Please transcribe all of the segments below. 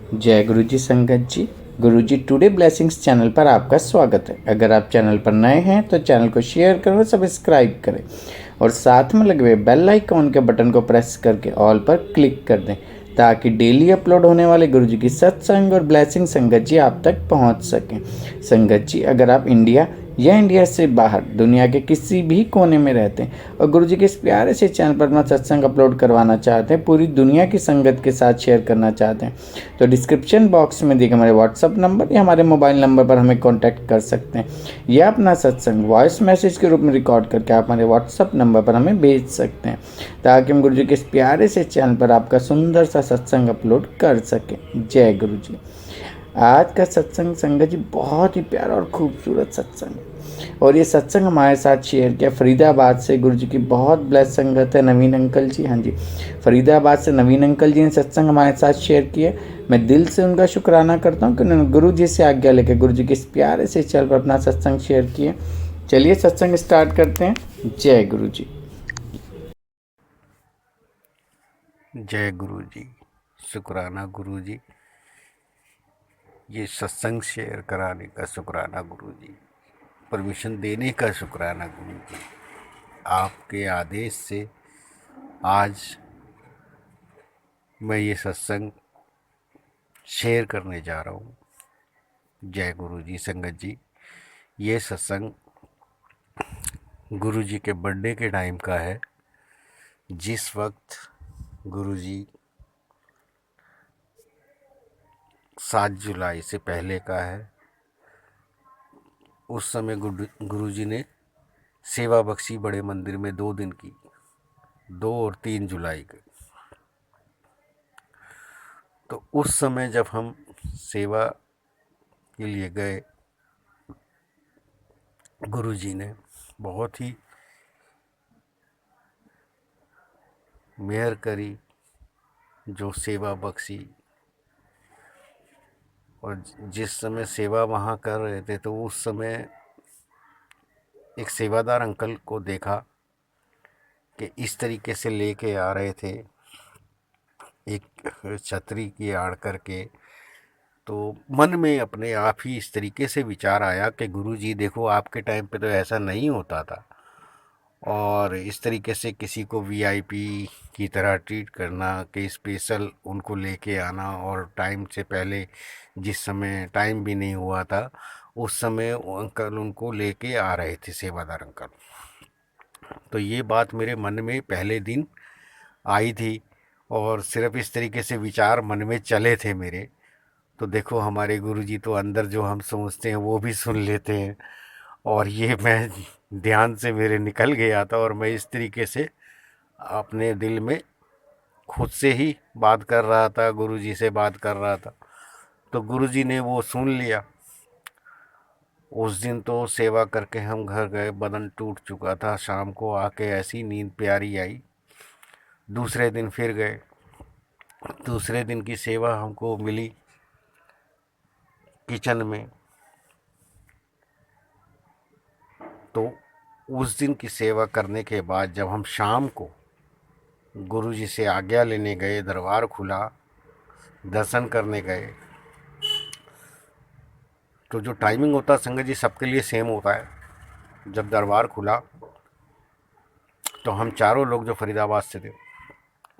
जय गुरु जी संगत जी। गुरु जी today blessings channel पर आपका स्वागत है। अगर आप चैनल पर नए हैं तो चैनल को शेयर करें, सब्सक्राइब करें और साथ में लगे हुए बेल आइकॉन के बटन को प्रेस करके ऑल पर क्लिक कर दें ताकि डेली अपलोड होने वाले गुरु जी की सत्संग और ब्लेसिंग संगत जी आप तक पहुंच सकें। संगत जी, अगर आप इंडिया या इंडिया से बाहर दुनिया के किसी भी कोने में रहते हैं और गुरु जी के इस प्यारे से चैनल पर अपना सत्संग अपलोड करवाना चाहते हैं, पूरी दुनिया की संगत के साथ शेयर करना चाहते हैं, तो डिस्क्रिप्शन बॉक्स में दिए हमारे व्हाट्सअप नंबर या हमारे मोबाइल नंबर पर हमें कांटेक्ट कर सकते हैं या अपना सत्संग वॉइस मैसेज के रूप में रिकॉर्ड करके आप हमारे व्हाट्सअप नंबर पर हमें भेज सकते हैं ताकि हम गुरु जी के इस प्यारे से चैनल पर आपका सुंदर सा सत्संग अपलोड कर सकें। जय गुरु जी। आज का सत्संग संगत जी बहुत ही प्यारा और खूबसूरत सत्संग है और ये सत्संग हमारे साथ शेयर किया फरीदाबाद से गुरु जी की बहुत ब्लेस संगत है, नवीन अंकल जी। हाँ जी, फरीदाबाद से नवीन अंकल जी ने सत्संग हमारे साथ शेयर किया। मैं दिल से उनका शुक्राना करता हूँ कि उन्होंने गुरु जी से आज्ञा लेकर गुरु जी के इस प्यारे से चैनल पर अपना सत्संग शेयर किया। चलिए सत्संग स्टार्ट करते हैं। जय गुरु जी। जय गुरु जी। शुक्राना गुरु जी, ये सत्संग शेयर कराने का शुक्राना गुरु जी, परमिशन देने का शुक्राना गुरु जी। आपके आदेश से आज मैं ये सत्संग शेयर करने जा रहा हूँ। जय गुरु जी संगत जी। ये सत्संग गुरु जी के बर्थडे के टाइम का है, जिस वक्त गुरु जी 7 जुलाई से पहले का है। उस समय गुरु जी ने सेवा बख्शी बड़े मंदिर में 2 दिन की, 2 और 3 जुलाई के। तो उस समय जब हम सेवा के लिए गए, गुरु जी ने बहुत ही मेहर करी, जो सेवा बख्शी। और जिस समय सेवा वहाँ कर रहे थे तो उस समय एक सेवादार अंकल को देखा कि इस तरीके से लेके आ रहे थे, एक छतरी की आड़ करके। तो मन में अपने आप ही इस तरीके से विचार आया कि गुरु जी देखो, आपके टाइम पे तो ऐसा नहीं होता था, और इस तरीके से किसी को वीआईपी की तरह ट्रीट करना, कि स्पेशल उनको लेके आना, और टाइम से पहले, जिस समय टाइम भी नहीं हुआ था उस समय वो अंकल उनको लेके आ रहे थे, सेवादार अंकल। तो ये बात मेरे मन में पहले दिन आई थी और सिर्फ इस तरीके से विचार मन में चले थे मेरे। तो देखो, हमारे गुरुजी तो अंदर जो हम सोचते हैं वो भी सुन लेते हैं, और ये मैं ध्यान से मेरे निकल गया था और मैं इस तरीके से अपने दिल में खुद से ही बात कर रहा था, गुरुजी से बात कर रहा था। तो गुरुजी ने वो सुन लिया। उस दिन तो सेवा करके हम घर गए, बदन टूट चुका था। शाम को आके ऐसी नींद प्यारी आई। दूसरे दिन फिर गए। दूसरे दिन की सेवा हमको मिली किचन में। तो उस दिन की सेवा करने के बाद जब हम शाम को गुरुजी से आज्ञा लेने गए, दरबार खुला, दर्शन करने गए, तो जो टाइमिंग होता है संगत जी सबके लिए सेम होता है। जब दरबार खुला तो हम चारों लोग जो फरीदाबाद से थे,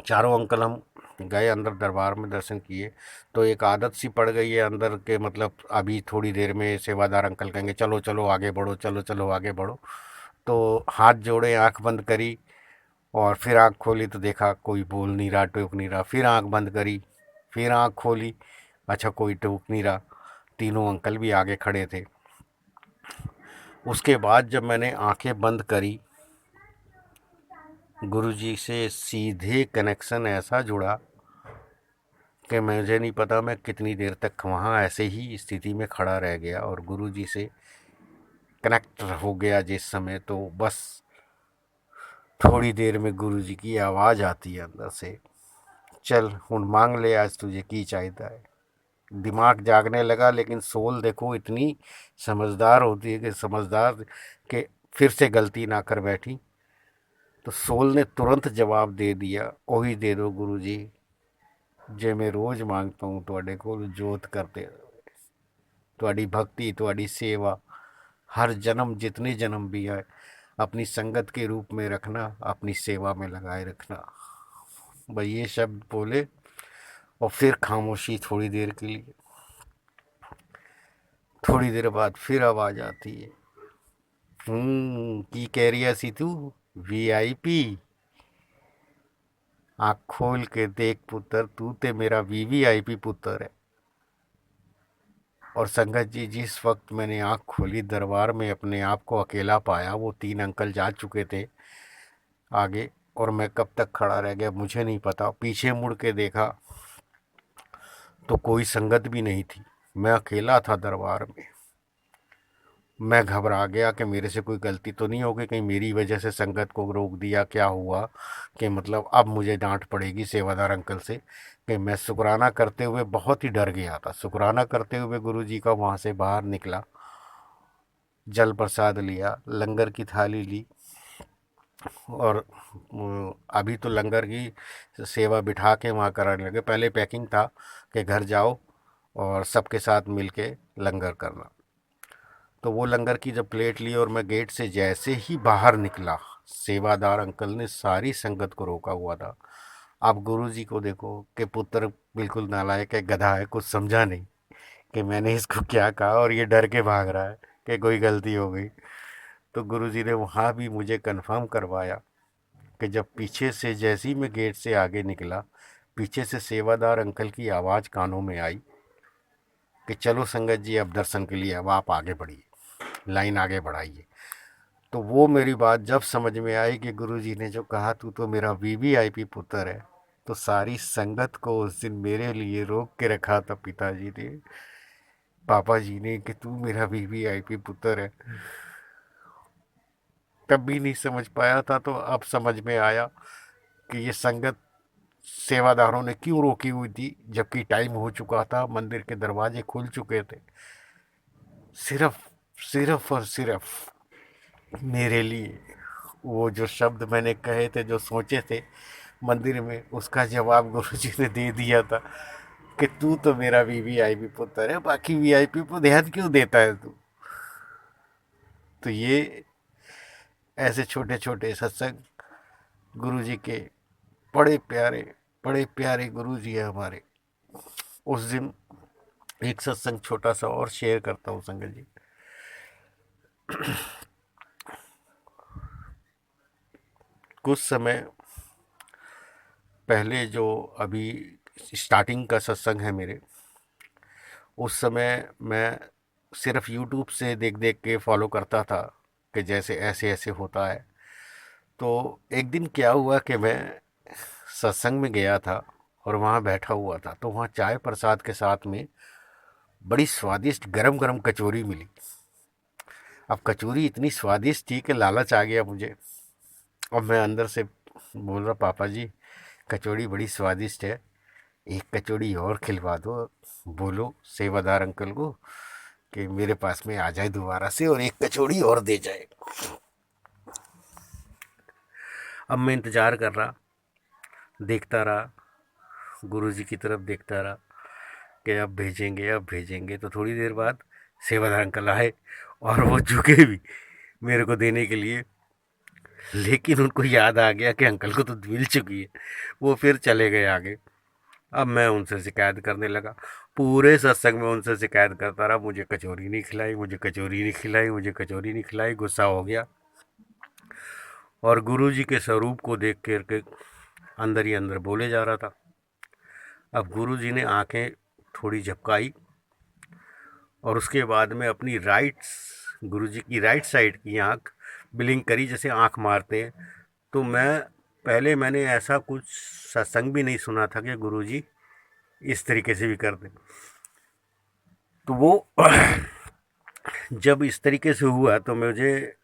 चारों अंकल हम गए अंदर, दरबार में दर्शन किए। तो एक आदत सी पड़ गई है अंदर के, मतलब अभी थोड़ी देर में सेवादार अंकल कहेंगे चलो चलो आगे बढ़ो, चलो चलो आगे बढ़ो। तो हाथ जोड़े, आंख बंद करी, और फिर आंख खोली तो देखा कोई बोल नहीं रहा, टोक नहीं रहा। फिर आंख बंद करी, फिर आंख खोली, अच्छा कोई टोक नहीं रहा। तीनों अंकल भी आगे खड़े थे। उसके बाद जब मैंने आंखें बंद करी, गुरुजी से सीधे कनेक्शन ऐसा जुड़ा कि मुझे नहीं पता मैं कितनी देर तक वहाँ ऐसे ही स्थिति में खड़ा रह गया और गुरुजी से कनेक्ट हो गया जिस समय। तो बस थोड़ी देर में गुरुजी की आवाज़ आती है अंदर से, चल हुन मांग ले, आज तुझे की चाहता है। दिमाग जागने लगा, लेकिन सोल देखो इतनी समझदार होती है कि समझदार के फिर से गलती ना कर बैठी। तो सोल ने तुरंत जवाब दे दिया, वही दे दो गुरुजी, जे मैं रोज मांगता हूँ ਤੁਹਾਡੇ ਕੋਲ जोत करते ਤੁਹਾਡੀ भक्ति ਤੁਹਾਡੀ सेवा हर जन्म जितने जन्म भी आए अपनी संगत के रूप में रखना, अपनी सेवा में लगाए रखना। भाई ये शब्द बोले और फिर खामोशी थोड़ी देर के लिए। थोड़ी देर बाद फिर आवाज आती है, की कह रही सी तू वीआईपी। आँख खोल के देख पुत्र, तू ते मेरा वीवीआईपी पुत्र है। और संगत जी, जिस वक्त मैंने आँख खोली दरबार में अपने आप को अकेला पाया, वो 3 अंकल जा चुके थे आगे, और मैं कब तक खड़ा रह गया मुझे नहीं पता। पीछे मुड़ के देखा तो कोई संगत भी नहीं थी, मैं अकेला था दरबार में। मैं घबरा गया कि मेरे से कोई गलती तो नहीं हो गई, कहीं मेरी वजह से संगत को रोक दिया, क्या हुआ कि मतलब अब मुझे डांट पड़ेगी सेवादार अंकल से। कि मैं शुक्राना करते हुए बहुत ही डर गया था। शुक्राना करते हुए गुरुजी का वहाँ से बाहर निकला, जल प्रसाद लिया, लंगर की थाली ली, और अभी तो लंगर की सेवा बिठा के वहाँ कराने लगे। पहले पैकिंग था कि घर जाओ और सबके साथ मिल के लंगर करना। तो वो लंगर की जब प्लेट ली और मैं गेट से जैसे ही बाहर निकला, सेवादार अंकल ने सारी संगत को रोका हुआ था। आप गुरुजी को देखो कि पुत्र बिल्कुल नालायक है, गधा है, कुछ समझा नहीं कि मैंने इसको क्या कहा, और ये डर के भाग रहा है कि कोई गलती हो गई। तो गुरुजी ने वहाँ भी मुझे कंफर्म करवाया कि जब पीछे से, जैसे ही मैं गेट से आगे निकला, पीछे से सेवादार अंकल की आवाज़ कानों में आई कि चलो संगत जी अब दर्शन के लिए अब आप आगे बढ़िए, लाइन आगे बढ़ाइए। तो वो मेरी बात जब समझ में आई कि गुरुजी ने जो कहा तू तो मेरा वीवीआईपी पुत्र है, तो सारी संगत को उस दिन मेरे लिए रोक के रखा था पिताजी ने, पापा जी ने, कि तू मेरा वीवीआईपी पुत्र है। तब भी नहीं समझ पाया था, तो अब समझ में आया कि ये संगत सेवादारों ने क्यों रोकी हुई थी, जबकि टाइम हो चुका था, मंदिर के दरवाजे खुल चुके थे। सिर्फ सिर्फ और सिर्फ मेरे लिए वो जो शब्द मैंने कहे थे, जो सोचे थे मंदिर में, उसका जवाब गुरुजी ने दे दिया था कि तू तो मेरा वीवीआईपी पुत्र है, बाकी वीआईपी पर ध्यान क्यों देता है तू। तो ये ऐसे छोटे छोटे सत्संग गुरुजी के, बड़े प्यारे, बड़े प्यारे गुरुजी है हमारे। उस दिन एक सत्संग छोटा सा और शेयर करता हूँ संगत जी। कुछ समय पहले, जो अभी स्टार्टिंग का सत्संग है मेरे, उस समय मैं सिर्फ यूट्यूब से देख देख के फॉलो करता था कि जैसे ऐसे ऐसे होता है। तो एक दिन क्या हुआ कि मैं सत्संग में गया था और वहाँ बैठा हुआ था, तो वहाँ चाय प्रसाद के साथ में बड़ी स्वादिष्ट गरम गरम कचौरी मिली। अब कचौरी इतनी स्वादिष्ट थी कि लालच आ गया मुझे, और मैं अंदर से बोल रहा, पापा जी कचौड़ी बड़ी स्वादिष्ट है, एक कचौड़ी और खिलवा दो, बोलो सेवादार अंकल को कि मेरे पास में आ जाए दोबारा से और एक कचौड़ी और दे जाए। अब मैं इंतज़ार कर रहा, देखता रहा, गुरुजी की तरफ देखता रहा कि अब भेजेंगे अब भेजेंगे। तो थोड़ी देर बाद सेवादार अंकल आए और वो झुके भी मेरे को देने के लिए, लेकिन उनको याद आ गया कि अंकल को तो मिल चुकी है, वो फिर चले गए आगे। अब मैं उनसे शिकायत करने लगा, पूरे सत्संग में उनसे शिकायत करता रहा, मुझे कचौरी नहीं खिलाई, मुझे कचौरी नहीं खिलाई, मुझे कचौरी नहीं खिलाई। गुस्सा हो गया और गुरुजी के स्वरूप को देख कर के अंदर ही अंदर बोले जा रहा था। अब गुरुजी ने आंखें थोड़ी झपकाई और उसके बाद में अपनी गुरुजी की राइट साइड की आंख ब्लिंक करी, जैसे आंख मारते हैं। तो मैंने ऐसा कुछ सत्संग भी नहीं सुना था कि गुरुजी इस तरीके से भी कर दें। तो वो जब इस तरीके से हुआ तो मुझे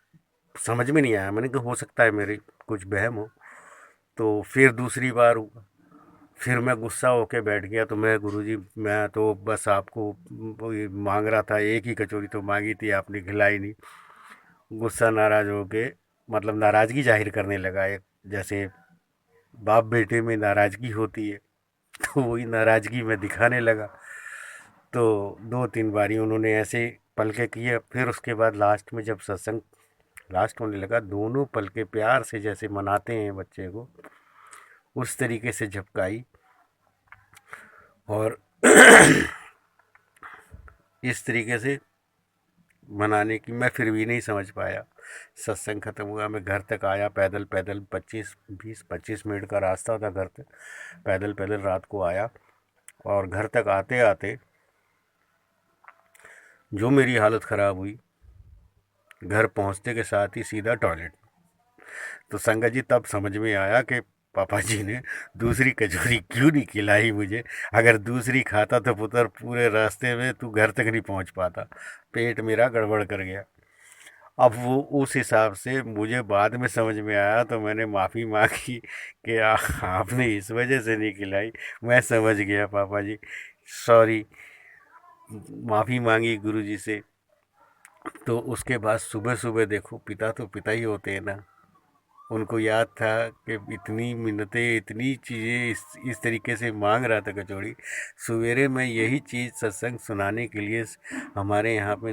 समझ में नहीं आया, मैंने कहा हो सकता है मेरे कुछ बहम हो। तो फिर दूसरी बार हुआ, फिर मैं गुस्सा होके बैठ गया। तो मैं, गुरुजी मैं तो बस आपको वो ये मांग रहा था, एक ही कचौरी तो मांगी थी, आपने खिलाई नहीं। गुस्सा नाराज होके, मतलब नाराज़गी जाहिर करने लगा, एक जैसे बाप बेटे में नाराज़गी होती है, तो वही नाराज़गी में दिखाने लगा। तो 2-3 बारी उन्होंने ऐसे पलके किए। फिर उसके बाद लास्ट में जब सत्संग लास्ट होने लगा, दोनों पलके प्यार से जैसे मनाते हैं बच्चे को, उस तरीके से झपकाई। और इस तरीके से मनाने की मैं फिर भी नहीं समझ पाया। सत्संग ख़त्म हुआ, मैं घर तक आया पैदल पैदल, 25 मिनट का रास्ता था घर तक। पैदल पैदल रात को आया, और घर तक आते आते जो मेरी हालत ख़राब हुई, घर पहुंचते के साथ ही सीधा टॉयलेट। तो संगत जी तब समझ में आया कि पापा जी ने दूसरी कचौरी क्यों नहीं खिलाई मुझे। अगर दूसरी खाता तो पुत्र पूरे रास्ते में तू घर तक नहीं पहुंच पाता। पेट मेरा गड़बड़ कर गया। अब वो उस हिसाब से मुझे बाद में समझ में आया, तो मैंने माफ़ी मांगी कि आपने इस वजह से नहीं खिलाई। मैं समझ गया पापा जी, सॉरी। माफ़ी मांगी गुरुजी से। तो उसके बाद सुबह सुबह देखो, पिता तो पिता ही होते हैं ना, उनको याद था कि इतनी मिन्नतें, इतनी चीज़ें इस तरीके से मांग रहा था कचौड़ी। सवेरे मैं यही चीज़ सत्संग सुनाने के लिए हमारे यहाँ पे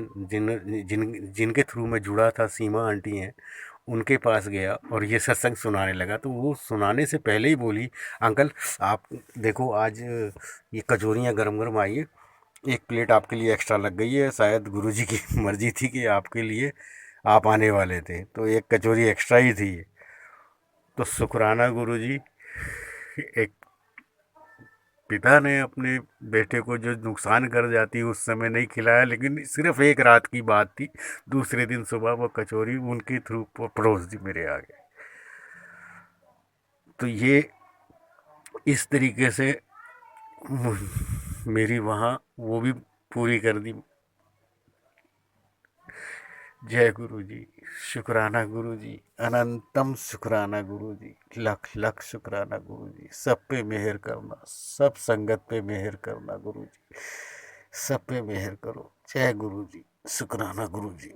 जिनके थ्रू मैं जुड़ा था, सीमा आंटी हैं, उनके पास गया और ये सत्संग सुनाने लगा। तो वो सुनाने से पहले ही बोली, अंकल आप देखो आज ये कचौरियाँ गरम गरम आई है, एक प्लेट आपके लिए एक्स्ट्रा लग गई है। शायद गुरुजी की मर्जी थी कि आपके लिए आप आने वाले थे, तो एक कचौरी एक्स्ट्रा ही थी। तो शुक्राना गुरुजी, एक पिता ने अपने बेटे को जो नुकसान कर जाती उस समय नहीं खिलाया, लेकिन सिर्फ एक रात की बात थी। दूसरे दिन सुबह वो कचौरी उनके थ्रू परोस दी मेरे आगे। तो ये इस तरीके से मेरी वहाँ वो भी पूरी कर दी। जय गुरु जी, शुक्राना गुरु जी, अनंतम शुक्राना गुरु जी, लख लख शुक्राना गुरु जी। सब पे मेहर करना, सब संगत पे मेहर करना गुरु जी, सब पे मेहर करो। जय गुरु जी, शुक्राना गुरु जी।